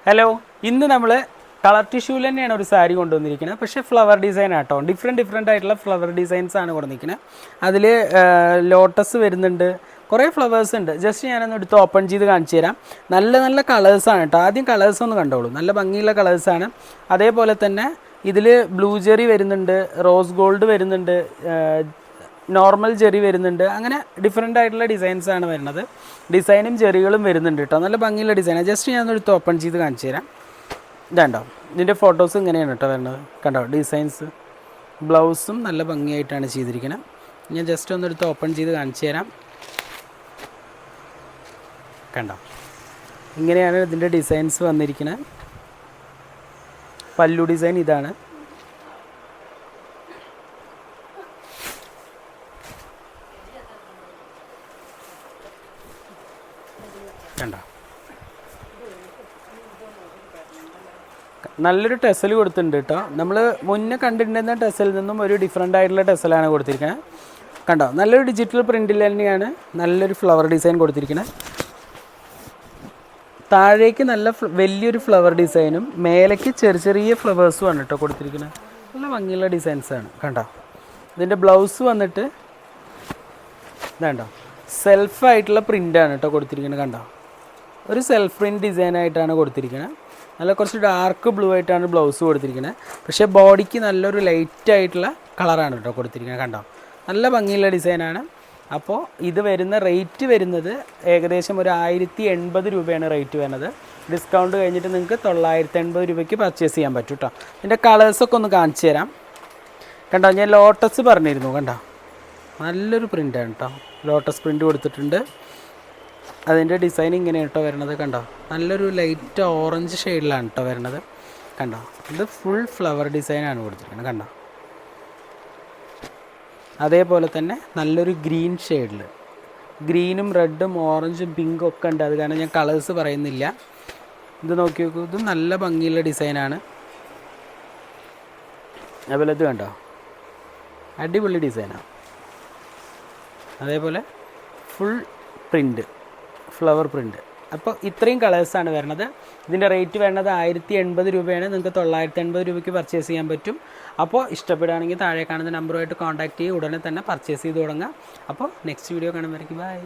Hello, ഇന്ന് നമ്മൾ colour ടിഷ്യൂവിൽ തന്നെയാണ് ഒരു സാരി കൊണ്ടുവന്നിരിക്കുന്നത്. പക്ഷേ ഫ്ലവർ ഡിസൈൻ ആട്ടോ, ഡിഫറെൻറ്റ് ആയിട്ടുള്ള ഫ്ലവർ ഡിസൈൻസ് ആണ് കൊടുത്തിരിക്കുന്നത്. അതിൽ ലോട്ടസ് വരുന്നുണ്ട്, കുറേ ഫ്ലവേഴ്സ് ഉണ്ട്. ജസ്റ്റ് ഞാനൊന്ന് എടുത്ത് ഓപ്പൺ ചെയ്ത് കാണിച്ചു തരാം. നല്ല നല്ല കളേഴ്സാണ് കേട്ടോ. ആദ്യം കളേഴ്സ് ഒന്ന് കണ്ടോളൂ, നല്ല ഭംഗിയുള്ള കളേഴ്സാണ്. അതേപോലെ തന്നെ ഇതിൽ ബ്ലൂ ജെറി വരുന്നുണ്ട്, റോസ് ഗോൾഡ് വരുന്നുണ്ട്, നോർമൽ ജെറി വരുന്നുണ്ട്. അങ്ങനെ ഡിഫറെൻ്റ് ആയിട്ടുള്ള ഡിസൈൻസ് ആണ് വരുന്നത്. ഡിസൈനും ജെറികളും വരുന്നുണ്ട് കേട്ടോ. നല്ല ഭംഗിയുള്ള ഡിസൈനാണ്. ജസ്റ്റ് ഞാനൊന്നെടുത്ത് ഓപ്പൺ ചെയ്ത് കാണിച്ചു തരാം. ഇതുണ്ടോ, ഇതിൻ്റെ ഫോട്ടോസ് ഇങ്ങനെയാണ് കേട്ടോ വരുന്നത്. കണ്ടോ ഡിസൈൻസ്. ബ്ലൗസും നല്ല ഭംഗിയായിട്ടാണ് ചെയ്തിരിക്കുന്നത്. ഞാൻ ജസ്റ്റ് ഒന്നെടുത്ത് ഓപ്പൺ ചെയ്ത് കാണിച്ചു തരാം. കണ്ടോ, ഇങ്ങനെയാണ് ഇതിൻ്റെ ഡിസൈൻസ് വന്നിരിക്കുന്നത്. പല്ലു ഡിസൈൻ ഇതാണ്. കണ്ടോ, നല്ലൊരു ടെസൽ കൊടുത്തിട്ടുണ്ട് കേട്ടോ. നമ്മൾ മുന്നേ കണ്ടിട്ടുണ്ടെന്ന ടെസലിൽ നിന്നും ഒരു ഡിഫറെൻ്റ് ആയിട്ടുള്ള ടെസലാണ് കൊടുത്തിരിക്കുന്നത്. കണ്ടോ, നല്ലൊരു ഡിജിറ്റൽ പ്രിൻറ്റിൽ തന്നെയാണ് നല്ലൊരു ഫ്ലവർ ഡിസൈൻ കൊടുത്തിരിക്കുന്നത്. താഴേക്ക് നല്ല വലിയൊരു ഫ്ലവർ ഡിസൈനും മേലേക്ക് ചെറിയ ഫ്ലവേഴ്സുമാണ് കേട്ടോ കൊടുത്തിരിക്കുന്നത്. നല്ല ഭംഗിയുള്ള ഡിസൈൻസാണ്. കണ്ടോ, ഇതിൻ്റെ ബ്ലൗസ് വന്നിട്ട് ഇതാണ്ടോ, സെൽഫായിട്ടുള്ള പ്രിൻ്റാണ് കേട്ടോ കൊടുത്തിരിക്കുന്നത്. കണ്ടോ, ഒരു സെൽഫ് പ്രിൻറ്റ് ഡിസൈനായിട്ടാണ് കൊടുത്തിരിക്കുന്നത്. നല്ല കുറച്ച് ഡാർക്ക് ബ്ലൂ ആയിട്ടാണ് ബ്ലൗസ് കൊടുത്തിരിക്കുന്നത്. പക്ഷേ ബോഡിക്ക് നല്ലൊരു ലൈറ്റ് ആയിട്ടുള്ള കളറാണ് കേട്ടോ കൊടുത്തിരിക്കുന്നത്. കണ്ടോ, നല്ല ഭംഗിയുള്ള ഡിസൈനാണ്. അപ്പോൾ ഇത് വരുന്ന റേറ്റ് വരുന്നത് ഏകദേശം ഒരു 1080 രൂപയാണ് റേറ്റ് വരുന്നത്. ഡിസ്കൗണ്ട് കഴിഞ്ഞിട്ട് നിങ്ങൾക്ക് 980 രൂപയ്ക്ക് പർച്ചേസ് ചെയ്യാൻ പറ്റും കേട്ടോ. ഇതിൻ്റെ കളേഴ്സൊക്കെ ഒന്ന് കാണിച്ചു തരാം. കണ്ടോ, ഞാൻ ലോട്ടസ് പറഞ്ഞിരുന്നു. കണ്ടോ, നല്ലൊരു പ്രിൻ്റാണ് കേട്ടോ. ലോട്ടസ് പ്രിൻ്റ് കൊടുത്തിട്ടുണ്ട്. അതിൻ്റെ ഡിസൈൻ ഇങ്ങനെ കേട്ടോ വരുന്നത്. കണ്ടോ, നല്ലൊരു ലൈറ്റ് ഓറഞ്ച് ഷെയ്ഡിലാണ് കേട്ടോ വരുന്നത്. കണ്ടോ, ഇത് ഫുൾ ഫ്ലവർ ഡിസൈനാണ് കൊടുത്തിരിക്കുന്നത്. കണ്ടോ, അതേപോലെ തന്നെ നല്ലൊരു ഗ്രീൻ ഷെയ്ഡിൽ, ഗ്രീനും റെഡും ഓറഞ്ചും പിങ്കും ഒക്കെ ഉണ്ട്. അത് കാരണം ഞാൻ കളേഴ്സ് പറയുന്നില്ല. ഇത് നോക്കി നോക്കൂ, ഇത് നല്ല ഭംഗിയുള്ള ഡിസൈനാണ്. അതുപോലെ ഇത് കണ്ടോ, അടിപൊളി ഡിസൈനാണ്. അതേപോലെ ഫുൾ പ്രിൻ്റ്, ഫ്ലവർ പ്രിൻ്റ്. അപ്പോൾ ഇത്രയും കളേഴ്സാണ് വരുന്നത്. ഇതിൻ്റെ റേറ്റ് വരുന്നത് 1080 രൂപയാണ്. നിങ്ങൾക്ക് 980 രൂപയ്ക്ക് പർച്ചേസ് ചെയ്യാൻ പറ്റും. അപ്പോൾ ഇഷ്ടപ്പെടുകയാണെങ്കിൽ താഴെ കാണുന്ന നമ്പറുമായിട്ട് കോൺടാക്റ്റ് ചെയ്യുക. ഉടനെ തന്നെ പർച്ചേസ് ചെയ്ത് തുടങ്ങുക. അപ്പോൾ നെക്സ്റ്റ് വീഡിയോ കാണുമ്പോഴേക്കും ബൈ.